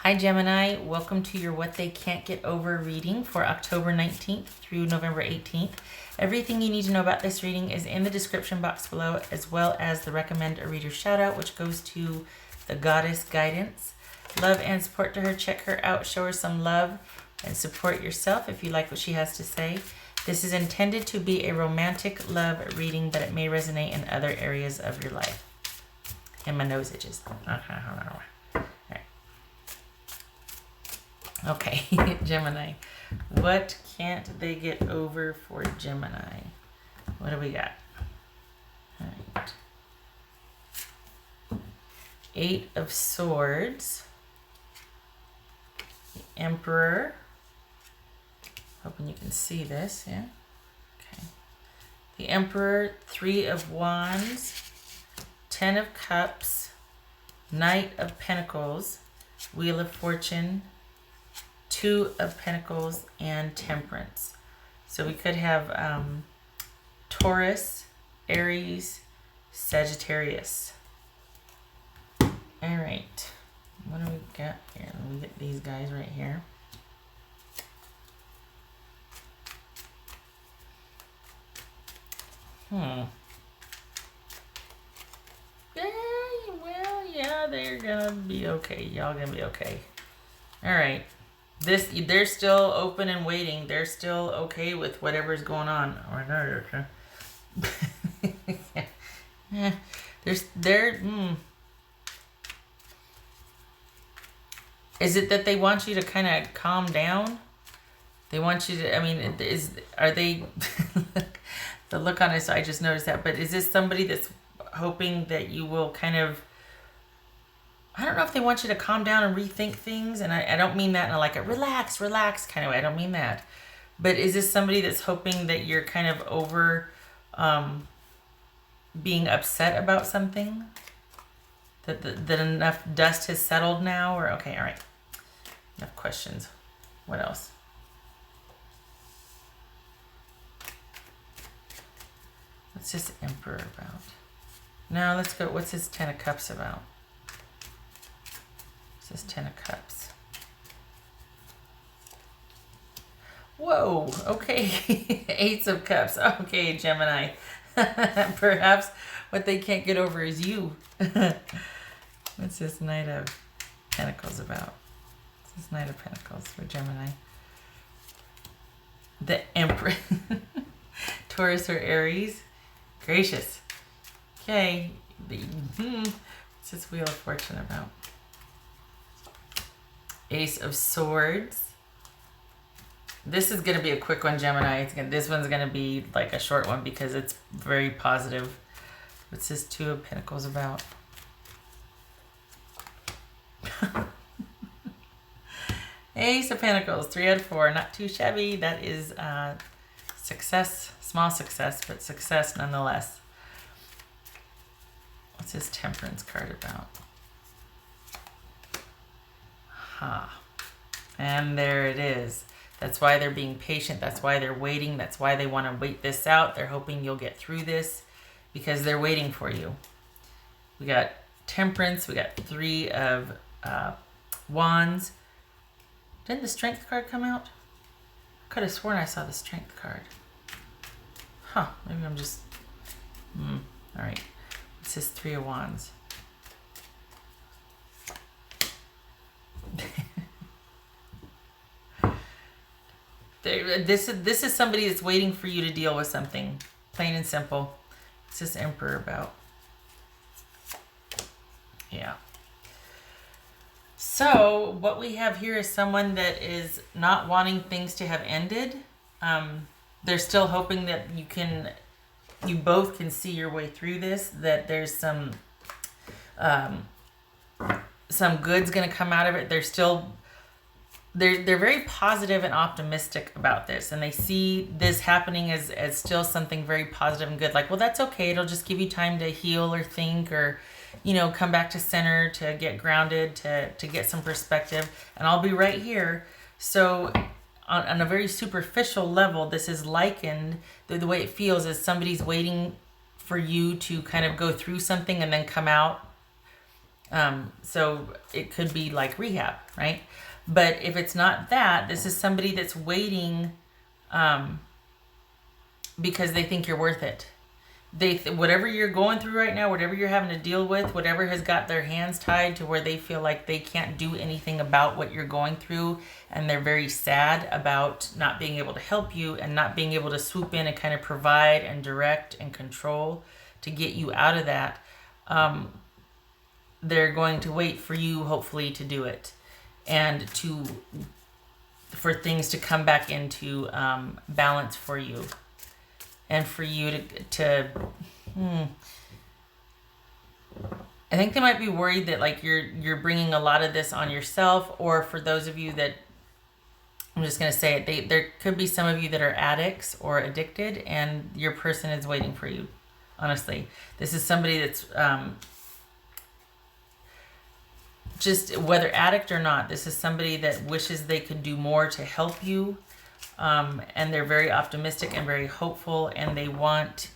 Hi Gemini, welcome to your What They Can't Get Over reading for October 19th through November 18th. Everything you need to know about this reading is in the description box below, as well as the recommend a reader shout out, which goes to the Goddess Guidance. Love and support to her. Check her out, show her some love, and support yourself if you like what she has to say. This is intended to be a romantic love reading, but it may resonate in other areas of your life. And my nose itches. Okay, Gemini. What can't they get over for Gemini? What do we got? All right. 8 of Swords. The Emperor. Hoping you can see this, yeah? Okay. The Emperor, 3 of Wands, 10 of Cups, Knight of Pentacles, Wheel of Fortune, 2 of Pentacles, and Temperance. So we could have Taurus, Aries, Sagittarius. All right. What do we got here? Let me get these guys right here. Yeah, they're gonna be okay. Y'all gonna be okay. All right. They're still open and waiting. They're still okay with whatever's going on. Yeah. Is it that they want you to kind of calm down? They want you to, I mean, are they, the look on his, I just noticed that, but is this somebody that's hoping that you will kind of, I don't know if they want you to calm down and rethink things, and I don't mean that in like a relax kind of way. I don't mean that. But is this somebody that's hoping that you're kind of over being upset about something? That enough dust has settled now? Or okay, all right. Enough questions. What else? What's this Emperor about? Now let's go. What's this 10 of Cups about? This is 10 of Cups. Whoa, okay. Ace of Cups. Okay, Gemini. Perhaps what they can't get over is you. What's this Knight of Pentacles about? What's this Knight of Pentacles for Gemini? The Emperor. Taurus or Aries. Gracious. Okay. What's this Wheel of Fortune about? Ace of Swords. This is going to be a quick one, Gemini. This one's going to be like a short one because it's very positive. What's this 2 of Pentacles about? Ace of Pentacles, 3 out of 4. Not too shabby. That is success. Small success, but success nonetheless. What's this Temperance card about? And there it is. That's why they're being patient. That's why they're waiting. That's why they want to wait this out. They're hoping you'll get through this because they're waiting for you. We got Temperance. We got 3 of Wands. Didn't the Strength card come out? I could have sworn I saw the Strength card. Maybe I'm just... All right. What's this 3 of Wands? This is somebody that's waiting for you to deal with something, plain and simple. What's this Emperor about? Yeah. So what we have here is someone that is not wanting things to have ended. They're still hoping that you both can see your way through this. That there's some good's gonna come out of it. They're very positive and optimistic about this, and they see this happening as still something very positive and good. Like, well, that's okay. It'll just give you time to heal or think or, come back to center, to get grounded, to get some perspective, and I'll be right here. So on a very superficial level, this is likened, the way it feels is somebody's waiting for you to kind of go through something and then come out So it could be like rehab, right? But if it's not that, this is somebody that's waiting because they think you're worth it. Whatever you're going through right now, whatever you're having to deal with, whatever has got their hands tied to where they feel like they can't do anything about what you're going through, and they're very sad about not being able to help you and not being able to swoop in and kind of provide and direct and control to get you out of that. They're going to wait for you, hopefully, to do it, and for things to come back into balance for you. And for you to I think they might be worried that like you're bringing a lot of this on yourself, or for those of you that, I'm just going to say it, there could be some of you that are addicts or addicted, and your person is waiting for you. Honestly, this is somebody that's just, whether addict or not, this is somebody that wishes they could do more to help you. And they're very optimistic and very hopeful, and they want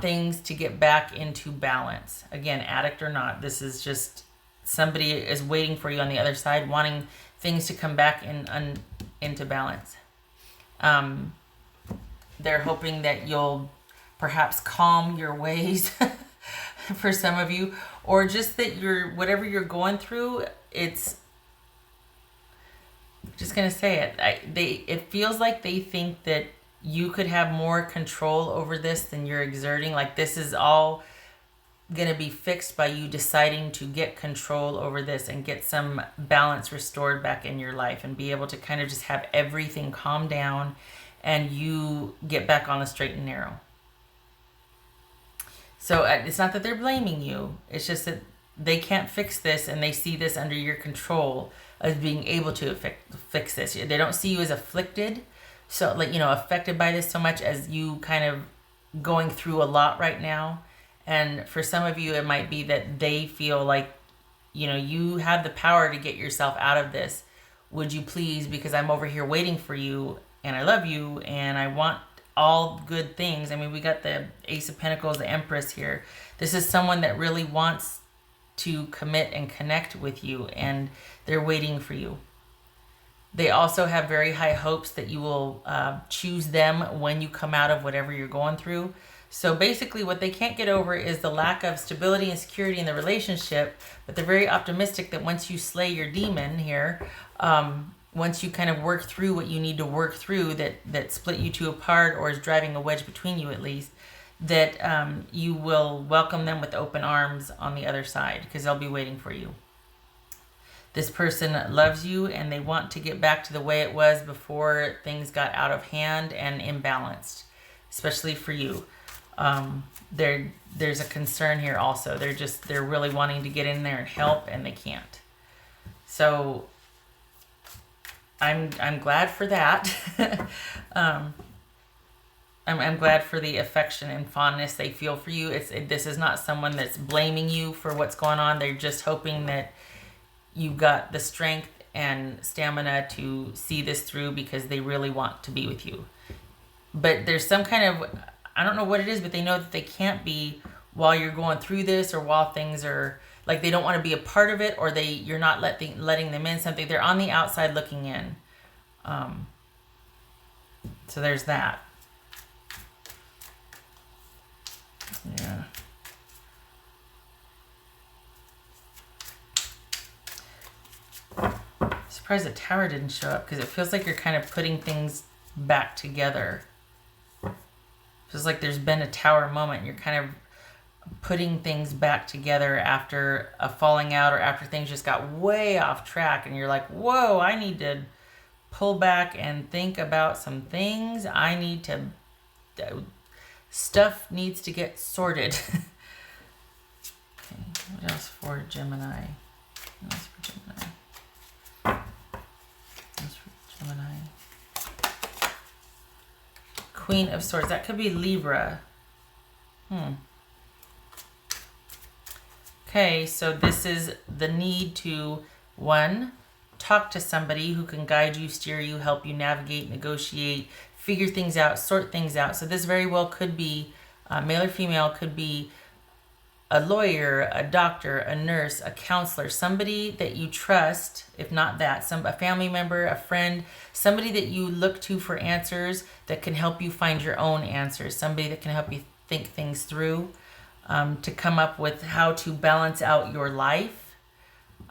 things to get back into balance. Again, addict or not, this is just somebody is waiting for you on the other side, wanting things to come back into balance. They're hoping that you'll perhaps calm your ways for some of you, or just that whatever you're going through, it's, just gonna say it. It feels like they think that you could have more control over this than you're exerting. Like this is all gonna be fixed by you deciding to get control over this and get some balance restored back in your life, and be able to kind of just have everything calm down, and you get back on the straight and narrow. So it's not that they're blaming you. It's just that they can't fix this, and they see this under your control as being able to fix this. They don't see you as afflicted, so like, affected by this so much as you kind of going through a lot right now. And for some of you, it might be that they feel like, you have the power to get yourself out of this. Would you please, because I'm over here waiting for you, and I love you, and I want all good things. I mean, we got the Ace of Pentacles, the Empress here. This is someone that really wants to commit and connect with you, and they're waiting for you. They also have very high hopes that you will choose them when you come out of whatever you're going through. So basically what they can't get over is the lack of stability and security in the relationship, but they're very optimistic that once you slay your demon here, once you kind of work through what you need to work through that split you two apart, or is driving a wedge between you at least, that you will welcome them with open arms on the other side, because they'll be waiting for you. This person loves you, and they want to get back to the way it was before things got out of hand and imbalanced, especially for you. There's a concern here also. They're really wanting to get in there and help, and they can't. So I'm glad for that. I'm glad for the affection and fondness they feel for you. This is not someone that's blaming you for what's going on. They're just hoping that you've got the strength and stamina to see this through, because they really want to be with you. But there's some kind of, I don't know what it is, but they know that they can't be while you're going through this, or while things are, like they don't want to be a part of it, or you're not letting them in something. They're on the outside looking in. So there's that. Yeah. Surprised the Tower didn't show up, because it feels like you're kind of putting things back together. Feels like there's been a Tower moment. You're kind of putting things back together after a falling out, or after things just got way off track, and you're like, whoa, I need to pull back and think about some things. Stuff needs to get sorted. Okay, what else for Gemini? What else for Gemini? What else for Gemini? Queen of Swords. That could be Libra. Okay, so this is the need to, one, talk to somebody who can guide you, steer you, help you navigate, negotiate, figure things out, sort things out. So this very well could be, male or female, could be a lawyer, a doctor, a nurse, a counselor, somebody that you trust, if not that, a family member, a friend, somebody that you look to for answers that can help you find your own answers, somebody that can help you think things through, to come up with how to balance out your life.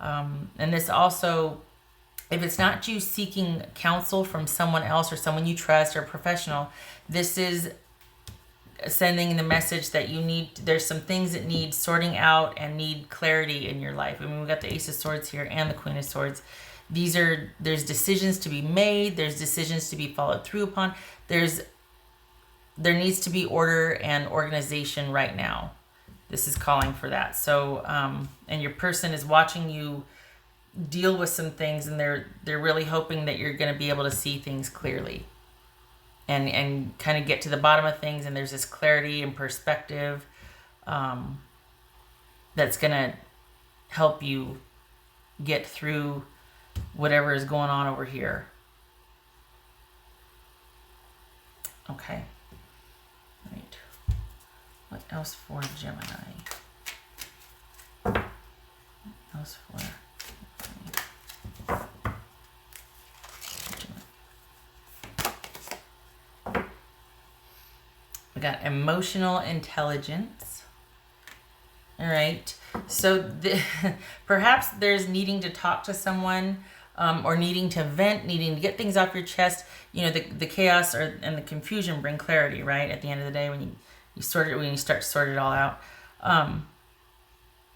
And this also, if it's not you seeking counsel from someone else or someone you trust or a professional, this is sending the message that you need, there's some things that need sorting out and need clarity in your life. I mean, we got the Ace of Swords here and the Queen of Swords. There's decisions to be made, there's decisions to be followed through upon. There needs to be order and organization right now. This is calling for that. So, and your person is watching you deal with some things, and they're really hoping that you're going to be able to see things clearly. And kind of get to the bottom of things, and there's this clarity and perspective that's going to help you get through whatever is going on over here. Okay. Right. What else for Gemini? What else for Gemini? We got emotional intelligence. All right. So perhaps there's needing to talk to someone, or needing to vent, needing to get things off your chest. You know, the chaos and the confusion bring clarity, right? At the end of the day, when you sort it, when you start to sort it all out.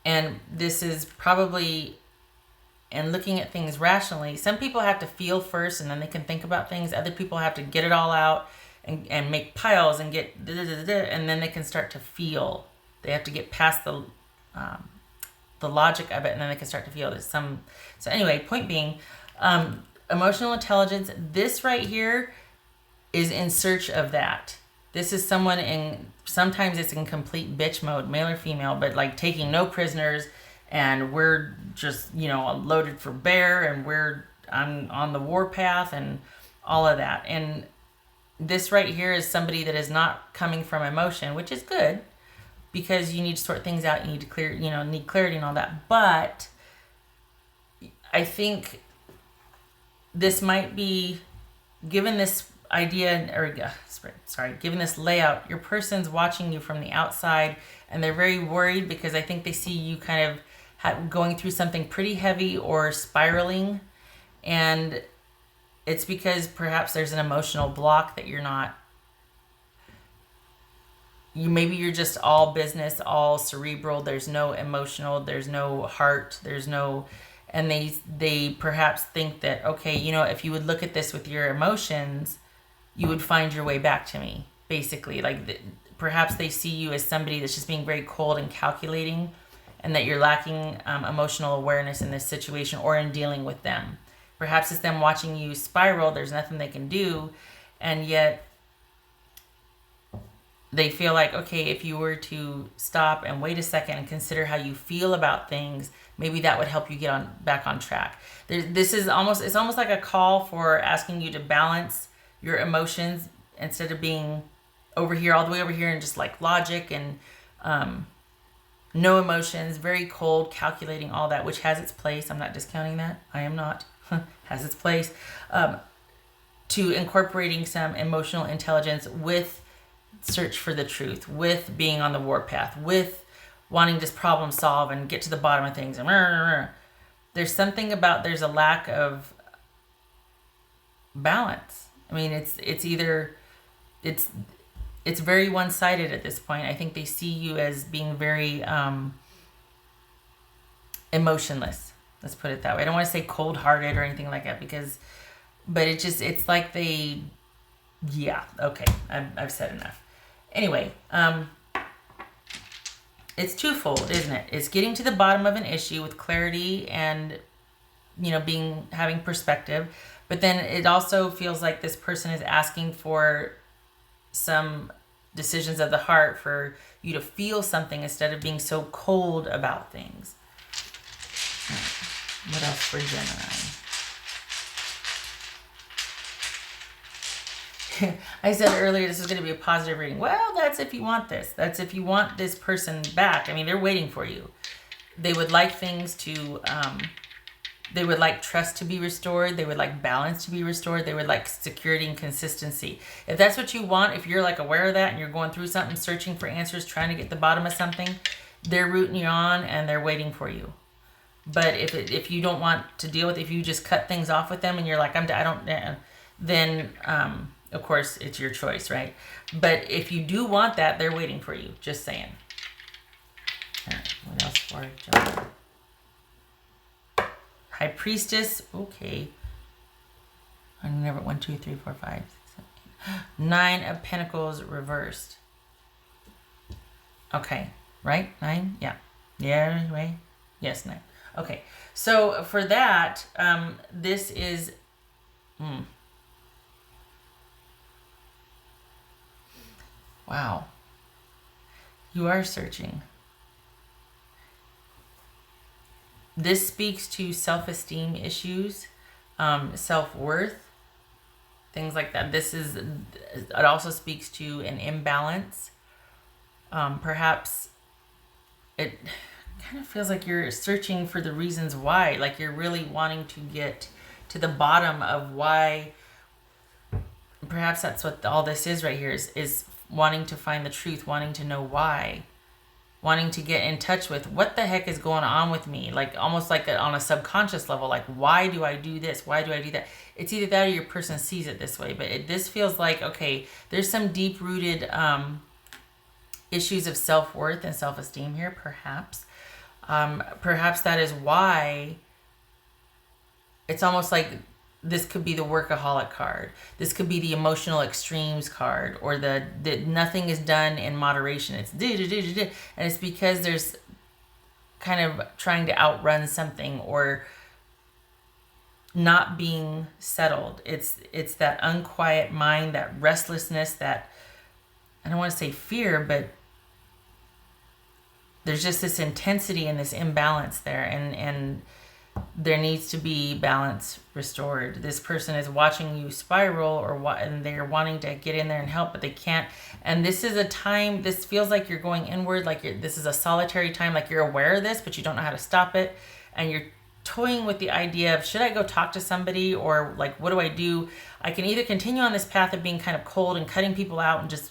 And this is probably, and looking at things rationally, some people have to feel first and then they can think about things. Other people have to get it all out and make piles and get and then they can start to feel. They have to get past the logic of it, and then they can start to feel. So anyway, point being, emotional intelligence, this right here is in search of that. This is someone sometimes it's in complete bitch mode, male or female, but like taking no prisoners, and we're just, loaded for bear, and I'm on the warpath and all of that. And this right here is somebody that is not coming from emotion, which is good, because you need to sort things out. You need to clear, need clarity and all that. But I think this might be, given this idea, given this layout, your person's watching you from the outside, and they're very worried because I think they see you kind of going through something pretty heavy or spiraling. And it's because perhaps there's an emotional block that you're not, maybe you're just all business, all cerebral. There's no emotional, there's no heart, there's no, and they perhaps think that, okay, if you would look at this with your emotions, you would find your way back to me, basically. Like perhaps they see you as somebody that's just being very cold and calculating, and that you're lacking emotional awareness in this situation or in dealing with them. Perhaps it's them watching you spiral. There's nothing they can do. And yet they feel like, okay, if you were to stop and wait a second and consider how you feel about things, maybe that would help you get back on track. It's almost like a call for asking you to balance your emotions instead of being over here, all the way over here, and just like logic and no emotions, very cold, calculating, all that, which has its place. I'm not discounting that. I am not. Has its place. To incorporating some emotional intelligence with search for the truth, with being on the warpath, with wanting to problem solve and get to the bottom of things. There's something about, there's a lack of balance. I mean, it's very one-sided at this point. I think they see you as being very emotionless. Let's put it that way. I don't want to say cold-hearted or anything like that, but it's like they, yeah, okay, I've said enough. Anyway, it's twofold, isn't it? It's getting to the bottom of an issue with clarity and, having perspective. But then it also feels like this person is asking for some decisions of the heart, for you to feel something instead of being so cold about things. What else for Gemini? I said earlier this is going to be a positive reading. Well, that's if you want this. That's if you want this person back. I mean, they're waiting for you. They would like things to, they would like trust to be restored. They would like balance to be restored. They would like security and consistency. If that's what you want, if you're like aware of that and you're going through something, searching for answers, trying to get the bottom of something, they're rooting you on and they're waiting for you. But if you don't want to deal with, if you just cut things off with them and you're like, then of course it's your choice, right? But if you do want that, they're waiting for you. Just saying. All right, what else for Gemini? High Priestess. Okay. I never 1, 2, 3, 4, 5, 6, 7, 8. 9 of Pentacles reversed. Okay, right? 9. Yeah. Yeah. Right. Yes, 9. Okay, so for that, this is, wow, you are searching. This speaks to self-esteem issues, self-worth, things like that. It also speaks to an imbalance. Perhaps it kind of feels like you're searching for the reasons why, like you're really wanting to get to the bottom of why. Perhaps that's what all this is right here, is wanting to find the truth, wanting to know why, wanting to get in touch with what the heck is going on with me, like almost like on a subconscious level, like why do I do this, why do I do that? It's either that or your person sees it this way, but this feels like, okay, there's some deep-rooted issues of self-worth and self-esteem here, perhaps. Perhaps that is why it's almost like this could be the workaholic card. This could be the emotional extremes card, or the nothing is done in moderation. It's and it's because there's kind of trying to outrun something or not being settled. It's that unquiet mind, that restlessness, that, I don't want to say fear, but there's just this intensity and this imbalance there, and there needs to be balance restored. This person is watching you spiral, and they're wanting to get in there and help, but they can't. And this is a time, this feels like you're going inward, like this is a solitary time, like you're aware of this, but you don't know how to stop it. And you're toying with the idea of, should I go talk to somebody, or like, what do I do? I can either continue on this path of being kind of cold and cutting people out and just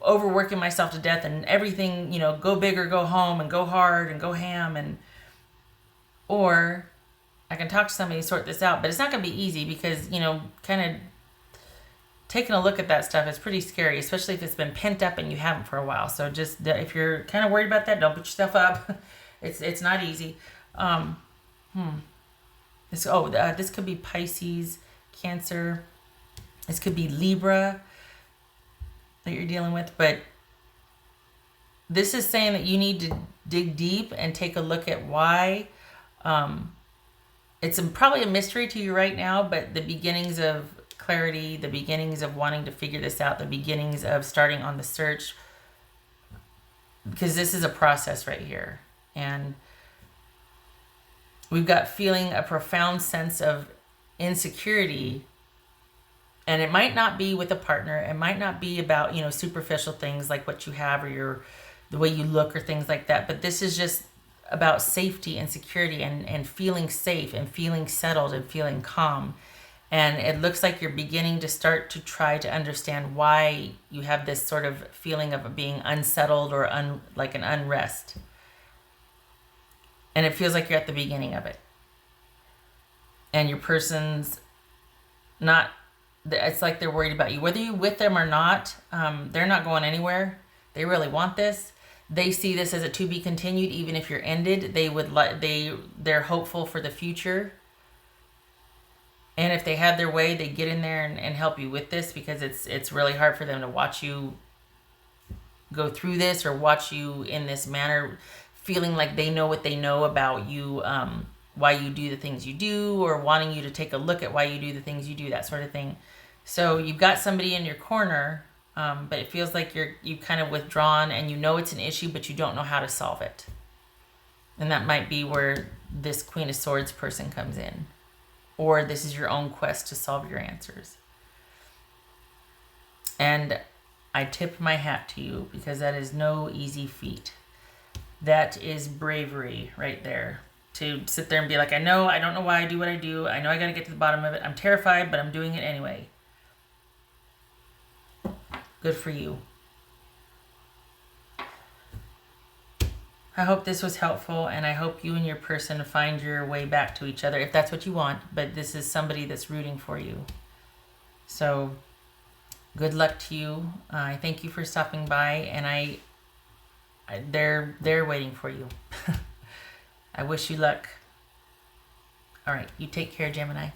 overworking myself to death and everything, go big or go home and go hard and go ham, or I can talk to somebody and sort this out. But it's not going to be easy because, kind of taking a look at that stuff is pretty scary, especially if it's been pent up and you haven't for a while. So just, if you're kind of worried about that, don't beat yourself up. It's not easy. This could be Pisces, Cancer. This could be Libra that you're dealing with, but this is saying that you need to dig deep and take a look at why. It's probably a mystery to you right now, but the beginnings of clarity, the beginnings of wanting to figure this out, the beginnings of starting on the search, because this is a process right here. And we've got feeling a profound sense of insecurity. And it might not be with a partner. It might not be about, superficial things like what you have or the way you look or things like that. But this is just about safety and security and feeling safe and feeling settled and feeling calm. And it looks like you're beginning to start to try to understand why you have this sort of feeling of being unsettled or like an unrest. And it feels like you're at the beginning of it. And your person's not... It's like they're worried about you. Whether you're with them or not, they're not going anywhere. They really want this. They see this as a to be continued. Even if you're ended, they're hopeful for the future. And if they had their way, they get in there and help you with this, because it's really hard for them to watch you go through this or watch you in this manner, feeling like they know what they know about you, why you do the things you do, or wanting you to take a look at why you do the things you do, that sort of thing. So you've got somebody in your corner, but it feels like you've kind of withdrawn, and it's an issue, but you don't know how to solve it. And that might be where this Queen of Swords person comes in. Or this is your own quest to solve your answers. And I tip my hat to you because that is no easy feat. That is bravery right there. To sit there and be like, I don't know why I do what I do. I know I got to get to the bottom of it. I'm terrified, but I'm doing it anyway. Good for you. I hope this was helpful, and I hope you and your person find your way back to each other if that's what you want. But this is somebody that's rooting for you. So good luck to you. I thank you for stopping by, and they're waiting for you. I wish you luck. All right, you take care, Gemini.